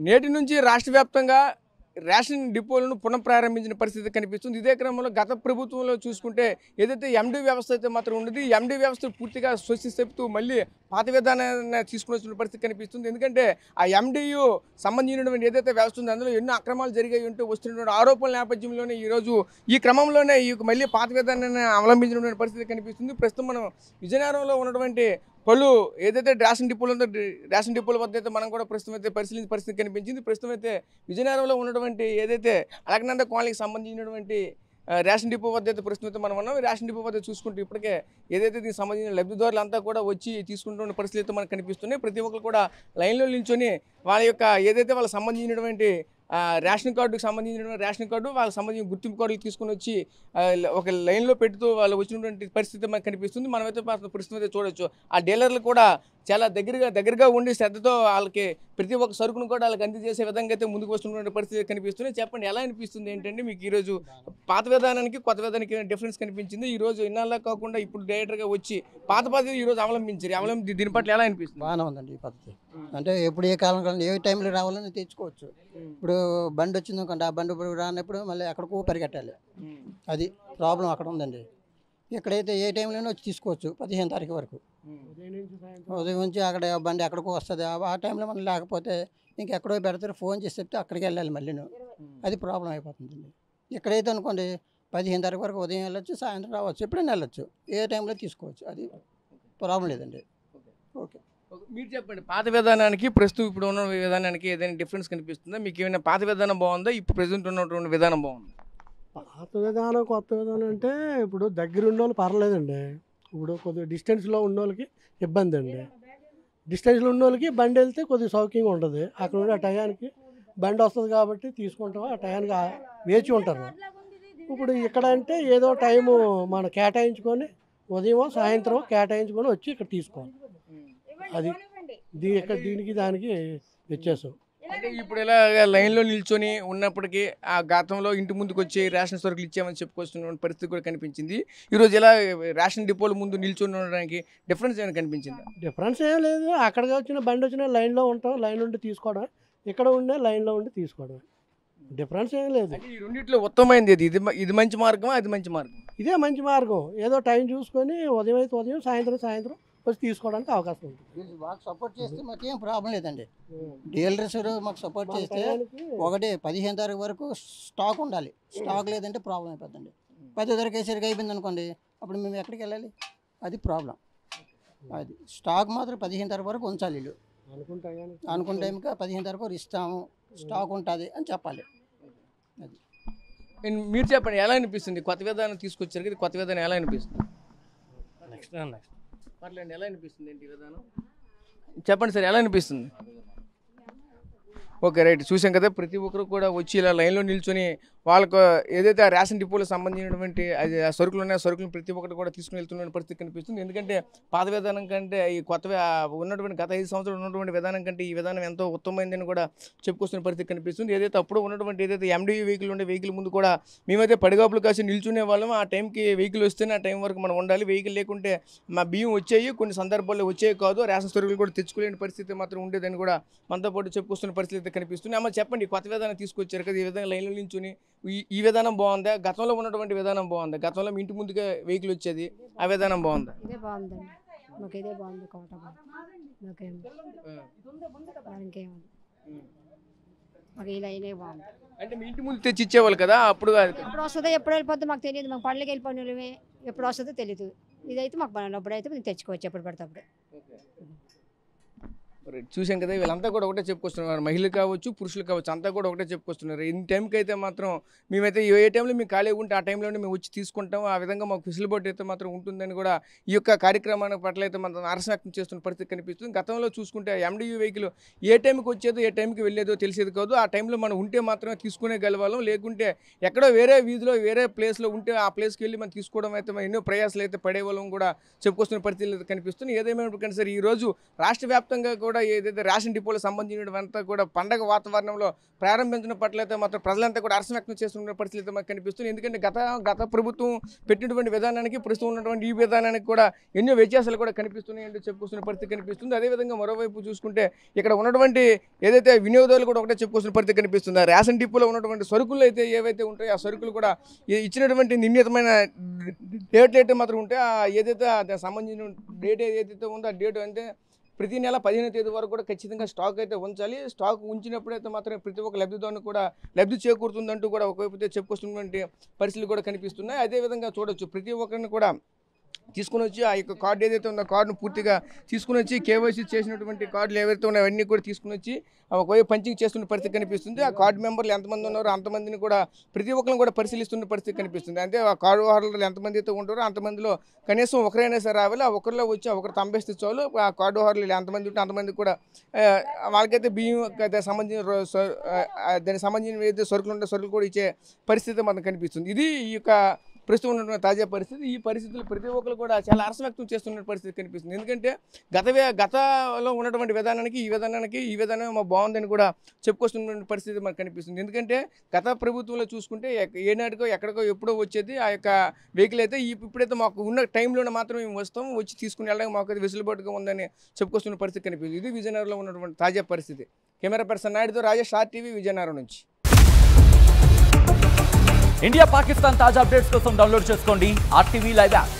నేటి నుంచి రాష్ట్ర వ్యాప్తంగా రేషన్ డిపోలను పునఃప్రారంభించిన పరిస్థితి కనిపిస్తుంది. ఇదే క్రమంలో గత ప్రభుత్వంలో చూసుకుంటే ఏదైతే ఎండీ వ్యవస్థ అయితే మాత్రం ఉండేది, ఎండీ వ్యవస్థ పూర్తిగా స్వస్తి చెప్తూ మళ్ళీ పాత విధానాన్ని తీసుకుని వచ్చిన పరిస్థితి కనిపిస్తుంది. ఎందుకంటే ఆ ఎండియు సంబంధించినటువంటి ఏదైతే వ్యవస్థ ఉందో అందులో ఎన్నో అక్రమాలు జరిగాయి ఉంటూ వస్తున్నటువంటి ఆరోపణల నేపథ్యంలోనే ఈరోజు ఈ క్రమంలోనే ఈ మళ్ళీ పాత విధానాన్ని అవలంబించినటువంటి పరిస్థితి కనిపిస్తుంది. ప్రస్తుతం మనం విజయనగరంలో ఉన్నటువంటి పలు ఏదైతే రేషన్ డిపోలు ఉందో రేషన్ డిపోల వద్ద అయితే మనం కూడా ప్రస్తుతం అయితే పరిశీలించిన పరిస్థితి కనిపించింది. ప్రస్తుతం అయితే విజయనగరంలో ఉన్నటువంటి ఏదైతే అలకనంద కాలనీకి సంబంధించినటువంటి రేషన్ డిపో వద్ద అయితే ప్రస్తుతం అయితే మనం ఉన్నాం. రేషన్ డిపో వద్ద చూసుకుంటే ఇప్పటికే ఏదైతే దీనికి సంబంధించిన లబ్ధిదారులు అంతా కూడా వచ్చి తీసుకుంటున్న పరిస్థితి అయితే మనకు కనిపిస్తున్నాయి. ప్రతి ఒక్కరు కూడా లైన్లో నిల్చొని వాళ్ళ యొక్క ఏదైతే వాళ్ళకి సంబంధించినటువంటి రేషన్ కార్డుకి సంబంధించినటువంటి రేషన్ కార్డు వాళ్ళకి సంబంధించిన గుర్తింపు కార్డులు తీసుకొని వచ్చి ఒక లైన్లో పెడుతూ వాళ్ళు వచ్చినటువంటి పరిస్థితి మనకు కనిపిస్తుంది. మనమైతే ప్రస్తుతం అయితే చూడొచ్చు ఆ డీలర్లు కూడా చాలా దగ్గరగా ఉండి శ్రద్ధతో వాళ్ళకి ప్రతి ఒక్క సరుకును కూడా వాళ్ళకి అందజేసే విధంగా అయితే ముందుకు వస్తున్నటువంటి పరిస్థితి కనిపిస్తుంది. చెప్పండి, ఎలా అనిపిస్తుంది ఏంటంటే మీకు ఈరోజు పాత విధానానికి కొత్త విధానానికి డిఫరెన్స్ కనిపించింది? ఈరోజు ఇన్నాళ్ళ కాకుండా ఇప్పుడు డైరెక్టర్గా వచ్చి పాత పద్ధతి ఈరోజు అవలంబించారు. దీని పట్ల ఎలా అనిపిస్తుంది? బాగానే ఉందండి ఈ పద్ధతి. అంటే ఎప్పుడు ఏ కాలం కాలం ఏ టైంలో రావాలని తెచ్చుకోవచ్చు. ఇప్పుడు బండి వచ్చింది అనుకోండి, ఆ బండి ఇప్పుడు రానప్పుడు మళ్ళీ ఎక్కడికో పరిగెట్టాలి. అది ప్రాబ్లం అక్కడ ఉందండి. ఎక్కడైతే ఏ టైంలోనే వచ్చి తీసుకోవచ్చు 15 తారీఖు వరకు. ఉదయం నుంచి అక్కడ బండి ఎక్కడికో వస్తుంది. ఆ టైంలో మనం లేకపోతే ఇంకెక్కడో పెడతారు, ఫోన్ చేసి చెప్తే అక్కడికి వెళ్ళాలి మళ్ళీను. అది ప్రాబ్లం అయిపోతుందండి. ఎక్కడైతే అనుకోండి 15 తారీఖు వరకు ఉదయం వెళ్ళొచ్చు, సాయంత్రం రావచ్చు, ఎప్పుడైనా వెళ్ళొచ్చు, ఏ టైంలో తీసుకోవచ్చు. అది ప్రాబ్లం లేదండి. ఓకే, మీరు చెప్పండి, పాత విధానానికి ప్రస్తుతం ఇప్పుడు ఉన్న విధానానికి ఏదైనా డిఫరెన్స్ కనిపిస్తుందా? మీకు ఏమైనా పాత విధానం బాగుందా, ఇప్పుడు ప్రజెంట్ ఉన్నటువంటి విధానం బాగుందా? పాత విధానం కొత్త విధానం అంటే ఇప్పుడు దగ్గర ఉన్న వాళ్ళు పర్లేదండి. ఇప్పుడు కొద్దిగా డిస్టెన్స్లో ఉన్న వాళ్ళకి ఇబ్బంది అండి. డిస్టెన్స్లో ఉన్న వాళ్ళకి బండి వెళ్తే కొద్దిగా సౌకర్యంగా ఉంటుంది. అక్కడ ఉండి ఆ టయానికి బండి వస్తుంది కాబట్టి తీసుకుంటాం, ఆ టయానికి వేచి ఉంటారు. ఇప్పుడు ఇక్కడ అంటే ఏదో టైము మనం కేటాయించుకొని ఉదయం సాయంత్రం కేటాయించుకొని వచ్చి ఇక్కడ తీసుకోవాలి. అది దీనికి దానికి వ్యత్యాసం. అంటే ఇప్పుడు ఇలా లైన్లో నిల్చొని ఉన్నప్పటికీ ఆ గతంలో ఇంటి ముందుకు వచ్చి రేషన్ సరుకులు ఇచ్చామని చెప్పుకొస్తున్న పరిస్థితి కూడా కనిపించింది. ఈరోజు ఇలా రేషన్ డిపోల ముందు నిల్చొని ఉండడానికి డిఫరెన్స్ ఏమైనా కనిపించిందా? డిఫరెన్స్ ఏం లేదు. అక్కడికి వచ్చిన బండి వచ్చిన లైన్లో ఉంటాం, లైన్ ఉండి తీసుకోవడం, ఇక్కడ ఉండే లైన్లో ఉండి తీసుకోవడం, డిఫరెన్స్ ఏం లేదు. ఈ రెండిట్లో ఉత్తమమైనది ఇది మంచి మార్గం, అది మంచి మార్గం? ఇదే మంచి మార్గం. ఏదో టైం చూసుకొని ఉదయం అయితే ఉదయం, సాయంత్రం వచ్చి తీసుకోవడానికి అవకాశం ఉంటుంది. మాకు సపోర్ట్ చేస్తే మాకు ఏం ప్రాబ్లం లేదండి. డీలర్స్ మాకు సపోర్ట్ చేస్తే ఒకటి 15 తారీఖు వరకు స్టాక్ ఉండాలి. స్టాక్ లేదంటే ప్రాబ్లం అయిపోతుంది. 10 తారీఖు వేసరికి అయిపోయింది అనుకోండి, అప్పుడు మేము ఎక్కడికి వెళ్ళాలి? అది ప్రాబ్లం. అది స్టాక్ మాత్రం 15 తారీఖు వరకు ఉంచాలి. వీళ్ళు అనుకున్న టైంకి 15 తారీఖు వరకు ఇస్తాము, స్టాక్ ఉంటుంది అని చెప్పాలి. అది మీరు చెప్పండి, ఎలా అనిపిస్తుంది కొత్త విధానం తీసుకొచ్చారు కదా, కొత్త విధానం ఎలా అనిపిస్తుంది? నెక్స్ట్ పర్లేదు, ఎలా అనిపిస్తుంది ఏంటి విధానం చెప్పండి సార్, ఎలా అనిపిస్తుంది? Okay, right. చూసాం కదా, ప్రతి ఒక్కరు కూడా వచ్చి ఇలా లైన్లో నిల్చొని వాళ్ళకు ఏదైతే ఆ రేషన్ డిపోలకు సంబంధించినటువంటి అది ఆ సరుకులు ఉన్నాయో సరుకులు ప్రతి ఒక్కరు కూడా తీసుకుని వెళ్తున్న పరిస్థితి కనిపిస్తుంది. ఎందుకంటే పాత విధానం కంటే ఈ కొత్త ఉన్నటువంటి గత 5 సంవత్సరాలు ఉన్నటువంటి విధానం కంటే ఈ విధానం ఎంతో ఉత్తమమైందని కూడా చెప్పుకొస్తున్న పరిస్థితి కనిపిస్తుంది. ఏదైతే అప్పుడు ఉన్నటువంటి ఏదైతే ఎండియూ వెహికల్ ఉండే వెహికల్ ముందు కూడా మేమైతే పడిగాపులు కాసి నిల్చునే వాళ్ళం. ఆ టైంకి వెహికల్ వస్తేనే ఆ టైం వరకు మనం ఉండాలి. వెహికల్ లేకుంటే మా బియ్యం వచ్చేవి, కొన్ని సందర్భాల్లో వచ్చేవి కాదు, రేషన్ సరుకులు కూడా తెచ్చుకోలేని పరిస్థితి మాత్రం ఉండేదని కూడా మనతో పాటు చెప్పుకొస్తున్న పరిస్థితి కనిపిస్తుంది. అమ్మ చెప్పండి, కొత్త విధానం తీసుకొచ్చారు కదా, ఈ విధంగా లైన్లో నిల్చొని ఈ విధానం బాగుందా, గతంలో ఉన్నటువంటి విధానం బాగుందా? గతంలో మీ ఇంటి ముందుగా వెహికల్ వచ్చేది, ఆ విధానం బాగుందా? ఇదే బాగుందండి, మాకు ఇదే బాగుంది. కోట మాకేం ఇంకేం మాకు ఈ లైనే బాగుంది. అంటే మీ ఇంటి ముందు తెచ్చి ఇచ్చేవాళ్ళు కదా, అప్పుడు ఎప్పుడు వస్తుందో ఎప్పుడు వెళ్ళిపోద్దో మాకు తెలియదు. మాకు పళ్ళకి వెళ్ళిపోయిన వాళ్ళమే, ఎప్పుడు వస్తుందో తెలియదు. ఇదైతే మాకు పని అప్పుడైతే మేము తెచ్చుకోవచ్చు ఎప్పుడు పడితే అప్పుడు. చూసాం కదా, వీళ్ళంతా కూడా ఒకటే చెప్పుకొస్తున్నారు, మహిళలు కావచ్చు పురుషులు కావచ్చు అంతా కూడా ఒకటే చెప్పుకొస్తున్నారు. ఇన్ని టైంకి అయితే మాత్రం మేమైతే ఏ టైంలో మేము ఖాళీ ఉంటే ఆ టైంలోనే మేము వచ్చి తీసుకుంటాం, ఆ విధంగా మాకు ఫెసిలిటీ అయితే మాత్రం ఉంటుందని కూడా ఈ యొక్క కార్యక్రమాన్ని పట్ల అయితే మనం నిరసన వ్యక్తం చేస్తున్న పరిస్థితి కనిపిస్తుంది. గతంలో చూసుకుంటే ఎండియూ వెహికల్ ఏ టైంకి వచ్చేదో ఏ టైంకి వెళ్ళేదో తెలిసేది కాదు. ఆ టైంలో మనం ఉంటే మాత్రమే తీసుకునే గెలవాళ్ళం, లేకుంటే ఎక్కడో వేరే వీధిలో వేరే ప్లేస్లో ఉంటే ఆ ప్లేస్కి వెళ్ళి మనం తీసుకోవడం అయితే మనం ఎన్నో ప్రయాసాలు అయితే పడేవాళ్ళం కూడా చెప్పుకొస్తున్న పరిస్థితులు అయితే కనిపిస్తుంది. ఏదేమైనప్పటికీ సార్ ఈరోజు రాష్ట్ర వ్యాప్తంగా కూడా కూడా ఏదైతే రేషన్ డిపోలకు సంబంధించినవంతా కూడా పండగ వాతావరణంలో ప్రారంభించిన పట్ల అయితే మాత్రం ప్రజలంతా కూడా హర్షం వ్యక్తం చేస్తున్న పరిస్థితి అయితే మనకు కనిపిస్తుంది. ఎందుకంటే గత ప్రభుత్వం పెట్టినటువంటి విధానానికి ప్రస్తుతం ఉన్నటువంటి ఈ విధానానికి కూడా ఎన్నో వ్యత్యాసాలు కూడా కనిపిస్తున్నాయి అంటే చెప్పుకొస్తున్న పరిస్థితి కనిపిస్తుంది. అదేవిధంగా మరోవైపు చూసుకుంటే ఇక్కడ ఉన్నటువంటి ఏదైతే వినియోగదారులు కూడా ఒకటే చెప్పుకొస్తున్న పరిస్థితి కనిపిస్తుంది. రేషన్ డిపోలో ఉన్నటువంటి సరుకులు అయితే ఏవైతే ఉంటాయో ఆ సరుకులు కూడా ఇచ్చినటువంటి నిర్ణీతమైన డేట్ మాత్రం ఉంటే ఏదైతే దానికి సంబంధించిన డేట్ ఏదైతే ఉందో ఆ డేట్ అంటే ప్రతి నెల 15వ తేదీ వరకు కూడా ఖచ్చితంగా స్టాక్ అయితే ఉంచాలి. స్టాక్ ఉంచినప్పుడైతే మాత్రం ప్రతి ఒక్క లబ్ధిదారునికి కూడా లబ్ధి చేకూరుతుందంటూ కూడా ఒకవైపు చెప్పుకొస్తున్నటువంటి పరిస్థితులు కూడా కనిపిస్తున్నాయి. అదేవిధంగా చూడొచ్చు ప్రతి ఒక్కరిని కూడా తీసుకుని వచ్చి ఆ యొక్క కార్డు ఏదైతే ఉందో కార్డును పూర్తిగా తీసుకుని వచ్చి కేవైసీ చేసినటువంటి కార్డులు ఏవైతే ఉన్నాయో అవన్నీ కూడా తీసుకుని వచ్చి ఒకవైపు పంచింగ్ చేస్తున్న పరిస్థితి కనిపిస్తుంది. ఆ కార్డు మెంబర్లు ఎంతమంది ఉన్నారో అంతమందిని కూడా ప్రతి ఒక్కరిని కూడా పరిశీలిస్తున్న పరిస్థితి కనిపిస్తుంది. అంటే ఆ కార్డు హోల్డర్లు ఎంతమంది అయితే ఉంటారో అంతమందిలో కనీసం ఒకరైనా సరే రావాలి. ఆ ఒకరిలో వచ్చి ఒకరు తంబేస్తే చాలు. ఆ కార్డు హోల్డర్లు ఎంతమంది ఉంటే అంతమంది కూడా వాళ్ళకైతే బియ్యం దానికి సంబంధించిన ఏదైతే సరుకులు ఉంటే సరుకులు కూడా ఇచ్చే పరిస్థితి మనకు కనిపిస్తుంది. ఇది ఈ యొక్క ప్రస్తుతం ఉన్నటువంటి తాజా పరిస్థితి. ఈ పరిస్థితులు ప్రతి ఒక్కరు కూడా చాలా హర్షం వ్యక్తం చేస్తున్న పరిస్థితి కనిపిస్తుంది. ఎందుకంటే గతంలో ఉన్నటువంటి విధానానికి ఈ విధానం బాగుందని కూడా చెప్పుకొస్తున్న పరిస్థితి మనకు కనిపిస్తుంది. ఎందుకంటే గత ప్రభుత్వంలో చూసుకుంటే ఏనాటికో ఎక్కడికో ఎప్పుడో వచ్చేది ఆ యొక్క వెహికల్ అయితే ఇప్పుడైతే మాకు ఉన్న టైంలోనే మాత్రం మేము వస్తాం, వచ్చి తీసుకుని వెళ్ళడానికి మాకు అయితే వెసులుబాటుగా ఉందని చెప్పుకొస్తున్న పరిస్థితి కనిపిస్తుంది. ఇది విజయనగరంలో ఉన్నటువంటి తాజా పరిస్థితి. కెమెరా పర్సన్ నాయుడుతో రాజేష్, RTV, విజయనగరం నుంచి. ఇండియా పాకిస్తాన్ తాజా అప్డేట్స్ కోసం డౌన్లోడ్ చేసుకోండి RTV లైవ్ యాప్.